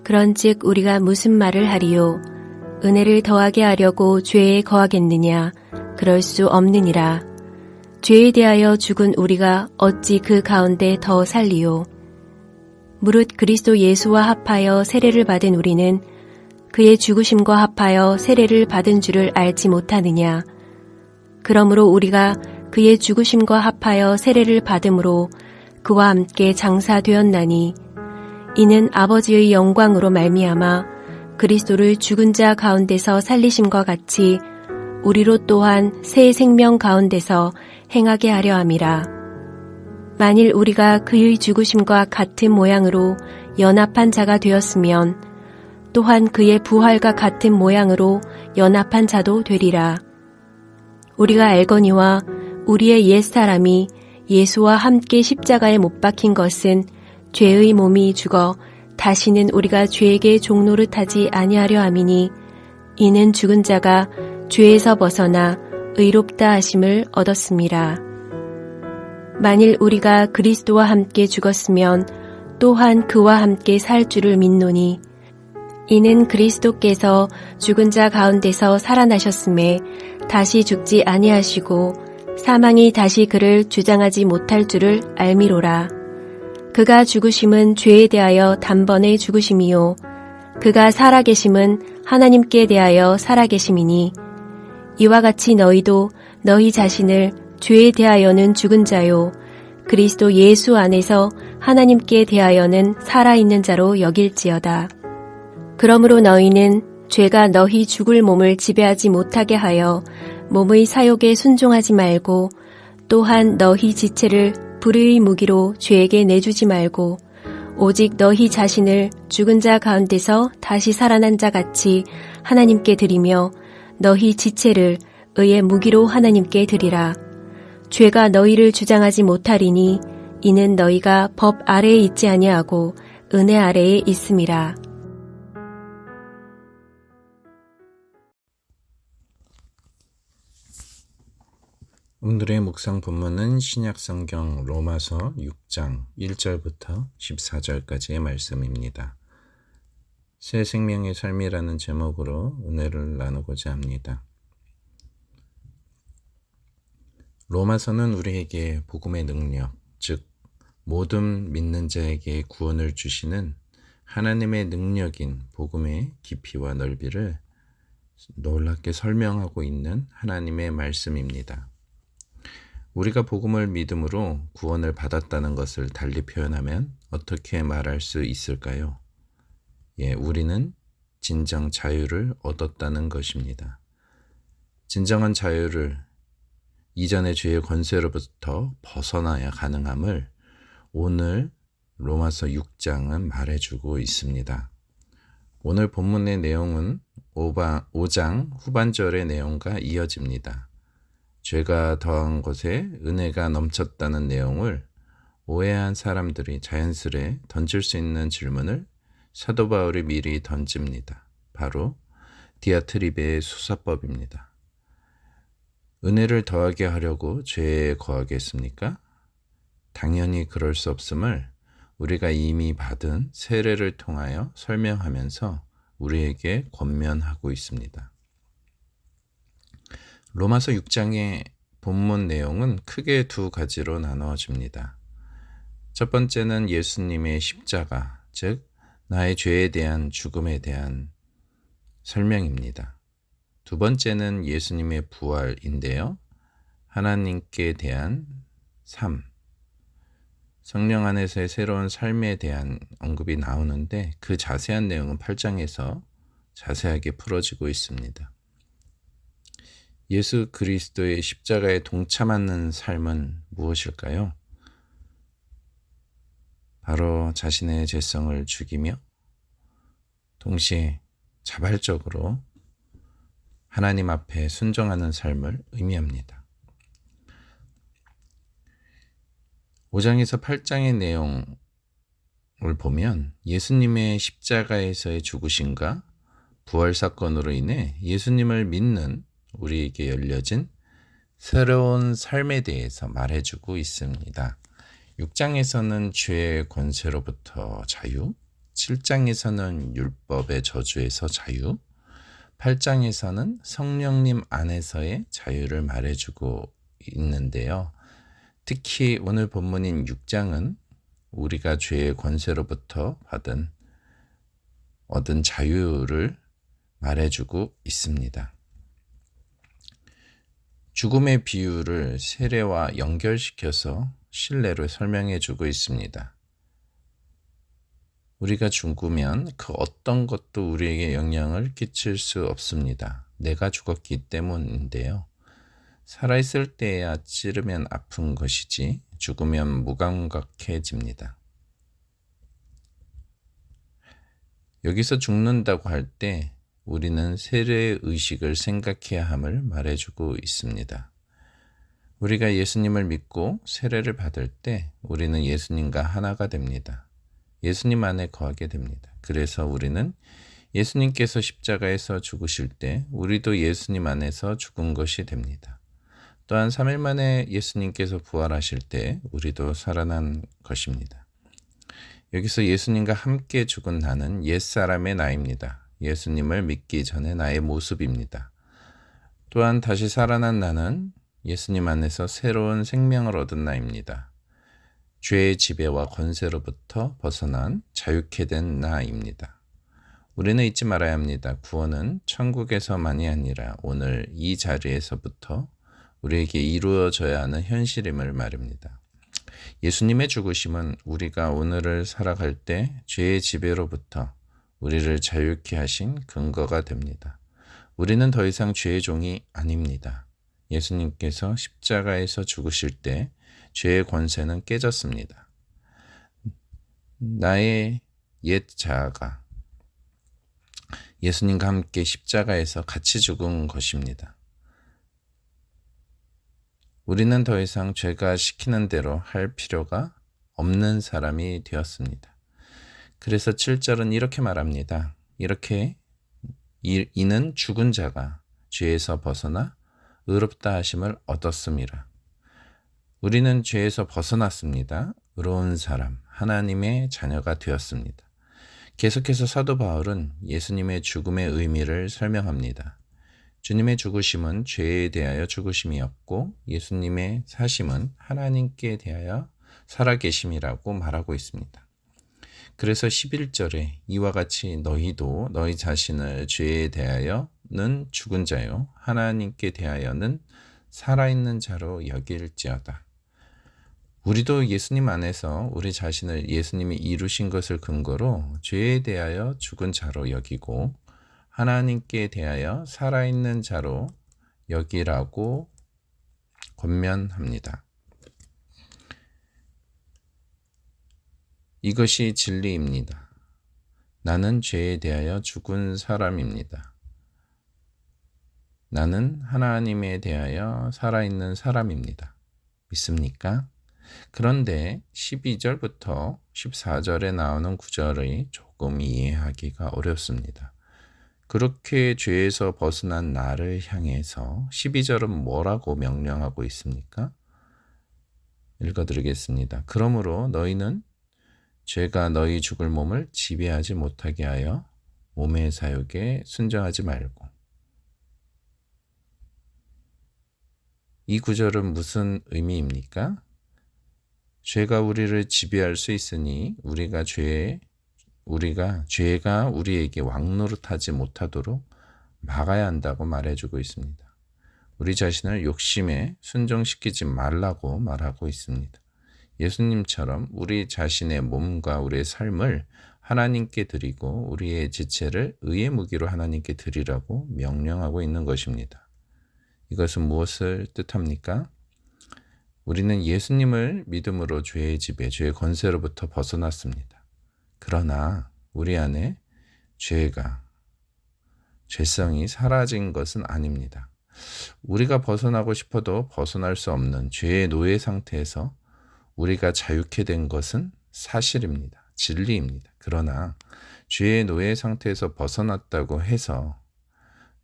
그런즉 우리가 무슨 말을 하리요? 은혜를 더하게 하려고 죄에 거하겠느냐? 그럴 수 없느니라. 죄에 대하여 죽은 우리가 어찌 그 가운데 더 살리요? 무릇 그리스도 예수와 합하여 세례를 받은 우리는 그의 죽으심과 합하여 세례를 받은 줄을 알지 못하느냐? 그러므로 우리가 그의 죽으심과 합하여 세례를 받음으로 그와 함께 장사되었나니 이는 아버지의 영광으로 말미암아 그리스도를 죽은 자 가운데서 살리심과 같이 우리로 또한 새 생명 가운데서 행하게 하려 함이라. 만일 우리가 그의 죽으심과 같은 모양으로 연합한 자가 되었으면 또한 그의 부활과 같은 모양으로 연합한 자도 되리라. 우리가 알거니와 우리의 옛사람이 예수와 함께 십자가에 못 박힌 것은 죄의 몸이 죽어 다시는 우리가 죄에게 종노릇하지 아니하려 함이니 이는 죽은 자가 죄에서 벗어나 의롭다 하심을 얻었음이라. 만일 우리가 그리스도와 함께 죽었으면 또한 그와 함께 살 줄을 믿노니 이는 그리스도께서 죽은 자 가운데서 살아나셨음에 다시 죽지 아니하시고 사망이 다시 그를 주장하지 못할 줄을 알미로라. 그가 죽으심은 죄에 대하여 단번에 죽으심이요 그가 살아계심은 하나님께 대하여 살아계심이니 이와 같이 너희도 너희 자신을 죄에 대하여는 죽은 자요 그리스도 예수 안에서 하나님께 대하여는 살아있는 자로 여길지어다. 그러므로 너희는 죄가 너희 죽을 몸을 지배하지 못하게 하여 몸의 사욕에 순종하지 말고 또한 너희 지체를 불의의 무기로 죄에게 내주지 말고 오직 너희 자신을 죽은 자 가운데서 다시 살아난 자 같이 하나님께 드리며 너희 지체를 의의 무기로 하나님께 드리라. 죄가 너희를 주장하지 못하리니 이는 너희가 법 아래에 있지 아니하고 은혜 아래에 있음이라. 오늘의 묵상 본문은 신약성경 로마서 6장 1절부터 14절까지의 말씀입니다. 새 생명의 삶이라는 제목으로 은혜를 나누고자 합니다. 로마서는 우리에게 복음의 능력, 즉 모든 믿는 자에게 구원을 주시는 하나님의 능력인 복음의 깊이와 넓이를 놀랍게 설명하고 있는 하나님의 말씀입니다. 우리가 복음을 믿음으로 구원을 받았다는 것을 달리 표현하면 어떻게 말할 수 있을까요? 우리는 진정 자유를 얻었다는 것입니다. 진정한 자유를 이전의 죄의 권세로부터 벗어나야 가능함을 오늘 로마서 6장은 말해주고 있습니다. 오늘 본문의 내용은 5장 후반절의 내용과 이어집니다. 죄가 더한 곳에 은혜가 넘쳤다는 내용을 오해한 사람들이 자연스레 던질 수 있는 질문을 사도 바울이 미리 던집니다. 바로 디아트리베의 수사법입니다. 은혜를 더하게 하려고 죄에 거하겠습니까? 당연히 그럴 수 없음을 우리가 이미 받은 세례를 통하여 설명하면서 우리에게 권면하고 있습니다. 로마서 6장의 본문 내용은 크게 두 가지로 나누어집니다. 첫 번째는 예수님의 십자가, 즉 나의 죄에 대한 죽음에 대한 설명입니다. 두 번째는 예수님의 부활인데요. 하나님께 대한 삶, 성령 안에서의 새로운 삶에 대한 언급이 나오는데 그 자세한 내용은 8장에서 자세하게 풀어지고 있습니다. 예수 그리스도의 십자가에 동참하는 삶은 무엇일까요? 바로 자신의 죄성을 죽이며 동시에 자발적으로 하나님 앞에 순종하는 삶을 의미합니다. 5장에서 8장의 내용을 보면 예수님의 십자가에서의 죽으심과 부활 사건으로 인해 예수님을 믿는 우리에게 열려진 새로운 삶에 대해서 말해주고 있습니다. 6장에서는 죄의 권세로부터 자유, 7장에서는 율법의 저주에서 자유, 8장에서는 성령님 안에서의 자유를 말해주고 있는데요. 특히 오늘 본문인 6장은 우리가 죄의 권세로부터 얻은 자유를 말해주고 있습니다. 죽음의 비유를 세례와 연결시켜서 신뢰로 설명해주고 있습니다. 우리가 죽으면 그 어떤 것도 우리에게 영향을 끼칠 수 없습니다. 내가 죽었기 때문인데요. 살아있을 때야 찌르면 아픈 것이지 죽으면 무감각해집니다. 여기서 죽는다고 할 때 우리는 세례의 의식을 생각해야 함을 말해주고 있습니다. 우리가 예수님을 믿고 세례를 받을 때 우리는 예수님과 하나가 됩니다. 예수님 안에 거하게 됩니다. 그래서 우리는 예수님께서 십자가에서 죽으실 때 우리도 예수님 안에서 죽은 것이 됩니다. 또한 3일 만에 예수님께서 부활하실 때 우리도 살아난 것입니다. 여기서 예수님과 함께 죽은 나는 옛사람의 나입니다. 예수님을 믿기 전에 나의 모습입니다. 또한 다시 살아난 나는 예수님 안에서 새로운 생명을 얻은 나입니다. 죄의 지배와 권세로부터 벗어난 자유케 된 나입니다. 우리는 잊지 말아야 합니다. 구원은 천국에서만이 아니라 오늘 이 자리에서부터 우리에게 이루어져야 하는 현실임을 말입니다. 예수님의 죽으심은 우리가 오늘을 살아갈 때 죄의 지배로부터 우리를 자유케 하신 근거가 됩니다. 우리는 더 이상 죄의 종이 아닙니다. 예수님께서 십자가에서 죽으실 때 죄의 권세는 깨졌습니다. 나의 옛 자아가 예수님과 함께 십자가에서 같이 죽은 것입니다. 우리는 더 이상 죄가 시키는 대로 할 필요가 없는 사람이 되었습니다. 그래서 7절은 이렇게 말합니다. 이는 죽은 자가 죄에서 벗어나 의롭다 하심을 얻었음이라. 우리는 죄에서 벗어났습니다. 의로운 사람, 하나님의 자녀가 되었습니다. 계속해서 사도 바울은 예수님의 죽음의 의미를 설명합니다. 주님의 죽으심은 죄에 대하여 죽으심이었고 예수님의 사심은 하나님께 대하여 살아계심이라고 말하고 있습니다. 그래서 11절에 이와 같이 너희도 너희 자신을 죄에 대하여는 죽은 자요 하나님께 대하여는 살아있는 자로 여길지어다. 우리도 예수님 안에서 우리 자신을 예수님이 이루신 것을 근거로 죄에 대하여 죽은 자로 여기고 하나님께 대하여 살아있는 자로 여기라고 권면합니다. 이것이 진리입니다. 나는 죄에 대하여 죽은 사람입니다. 나는 하나님에 대하여 살아있는 사람입니다. 믿습니까? 그런데 12절부터 14절에 나오는 구절이 조금 이해하기가 어렵습니다. 그렇게 죄에서 벗어난 나를 향해서 12절은 뭐라고 명령하고 있습니까? 읽어드리겠습니다. 그러므로 너희는 죄가 너희 죽을 몸을 지배하지 못하게 하여 몸의 사욕에 순종하지 말고. 이 구절은 무슨 의미입니까? 죄가 우리를 지배할 수 있으니 죄가 우리에게 왕노릇하지 못하도록 막아야 한다고 말해주고 있습니다. 우리 자신을 욕심에 순종시키지 말라고 말하고 있습니다. 예수님처럼 우리 자신의 몸과 우리의 삶을 하나님께 드리고 우리의 지체를 의의 무기로 하나님께 드리라고 명령하고 있는 것입니다. 이것은 무엇을 뜻합니까? 우리는 예수님을 믿음으로 죄의 지배, 죄의 권세로부터 벗어났습니다. 그러나 우리 안에 죄성이 사라진 것은 아닙니다. 우리가 벗어나고 싶어도 벗어날 수 없는 죄의 노예 상태에서 우리가 자유케 된 것은 사실입니다. 진리입니다. 그러나 죄의 노예 상태에서 벗어났다고 해서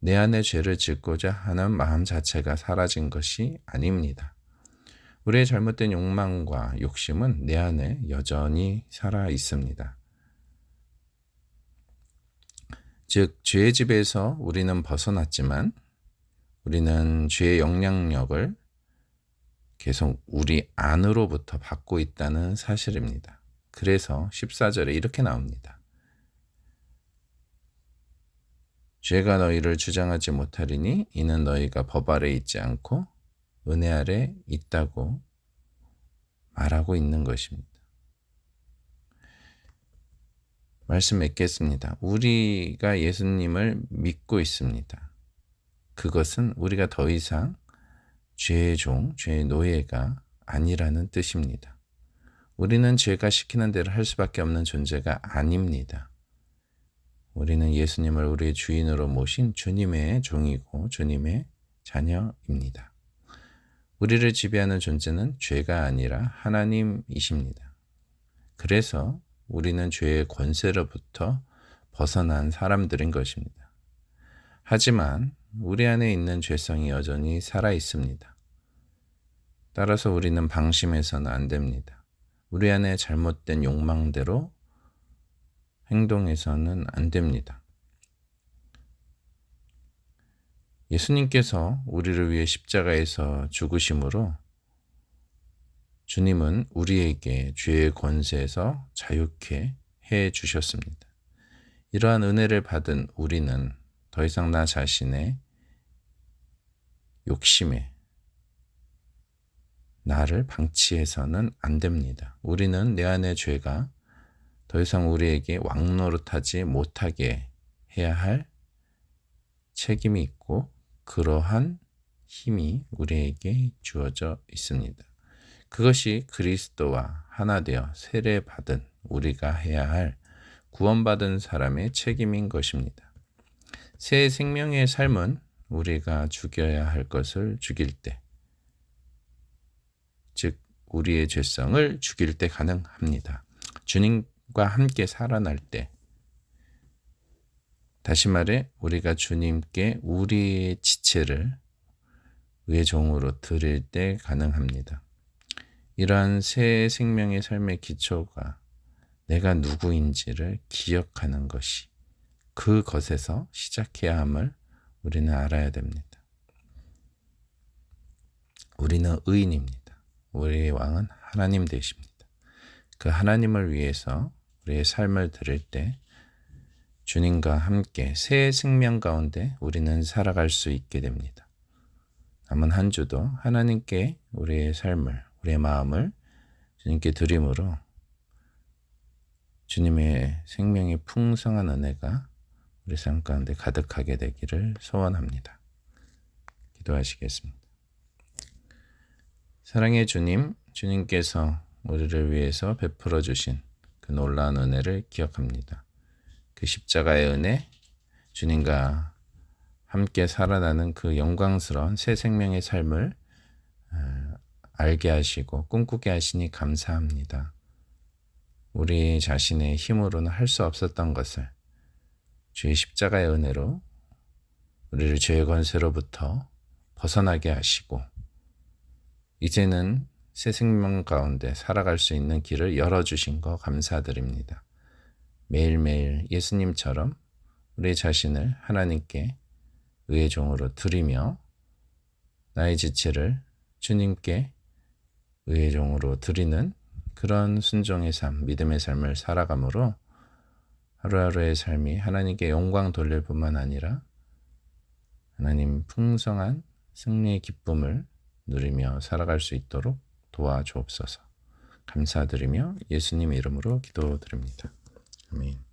내 안에 죄를 짓고자 하는 마음 자체가 사라진 것이 아닙니다. 우리의 잘못된 욕망과 욕심은 내 안에 여전히 살아 있습니다. 즉 죄의 지배에서 우리는 벗어났지만 우리는 죄의 영향력을 계속 우리 안으로부터 받고 있다는 사실입니다. 그래서 14절에 이렇게 나옵니다. 죄가 너희를 주장하지 못하리니 이는 너희가 법 아래 있지 않고 은혜 아래 있다고 말하고 있는 것입니다. 말씀 맺겠습니다. 우리가 예수님을 믿고 있습니다. 그것은 우리가 더 이상 죄의 종, 죄의 노예가 아니라는 뜻입니다. 우리는 죄가 시키는 대로 할 수밖에 없는 존재가 아닙니다. 우리는 예수님을 우리의 주인으로 모신 주님의 종이고 주님의 자녀입니다. 우리를 지배하는 존재는 죄가 아니라 하나님이십니다. 그래서 우리는 죄의 권세로부터 벗어난 사람들인 것입니다. 하지만 우리 안에 있는 죄성이 여전히 살아 있습니다. 따라서 우리는 방심해서는 안 됩니다. 우리 안에 잘못된 욕망대로 행동해서는 안 됩니다. 예수님께서 우리를 위해 십자가에서 죽으심으로 주님은 우리에게 죄의 권세에서 자유케 해 주셨습니다. 이러한 은혜를 받은 우리는 더 이상 나 자신의 욕심에 나를 방치해서는 안 됩니다. 우리는 내 안의 죄가 더 이상 우리에게 왕노릇하지 못하게 해야 할 책임이 있고 그러한 힘이 우리에게 주어져 있습니다. 그것이 그리스도와 하나 되어 세례받은 우리가 해야 할 구원받은 사람의 책임인 것입니다. 새 생명의 삶은 우리가 죽여야 할 것을 죽일 때, 즉 우리의 죄성을 죽일 때 가능합니다. 주님과 함께 살아날 때, 다시 말해 우리가 주님께 우리의 지체를 의의 종으로 드릴 때 가능합니다. 이러한 새 생명의 삶의 기초가 내가 누구인지를 기억하는 것이 그것에서 시작해야 함을 우리는 알아야 됩니다. 우리는 의인입니다. 우리의 왕은 하나님 되십니다. 그 하나님을 위해서 우리의 삶을 드릴 때 주님과 함께 새 생명 가운데 우리는 살아갈 수 있게 됩니다. 남은 한 주도 하나님께 우리의 삶을, 우리의 마음을 주님께 드림으로 주님의 생명의 풍성한 은혜가 우리 삶 가운데 가득하게 되기를 소원합니다. 기도하시겠습니다. 사랑의 주님, 주님께서 우리를 위해서 베풀어 주신 그 놀라운 은혜를 기억합니다. 그 십자가의 은혜, 주님과 함께 살아나는 그 영광스러운 새 생명의 삶을 알게 하시고 꿈꾸게 하시니 감사합니다. 우리 자신의 힘으로는 할 수 없었던 것을 주의 십자가의 은혜로 우리를 죄의 권세로부터 벗어나게 하시고 이제는 새 생명 가운데 살아갈 수 있는 길을 열어주신 거 감사드립니다. 매일매일 예수님처럼 우리 자신을 하나님께 의의 종으로 드리며 나의 지체를 주님께 의의 종으로 드리는 그런 순종의 삶, 믿음의 삶을 살아감으로 하루하루의 삶이 하나님께 영광 돌릴 뿐만 아니라 하나님 풍성한 승리의 기쁨을 누리며 살아갈 수 있도록 도와주옵소서. 감사드리며 예수님 이름으로 기도드립니다. 아멘.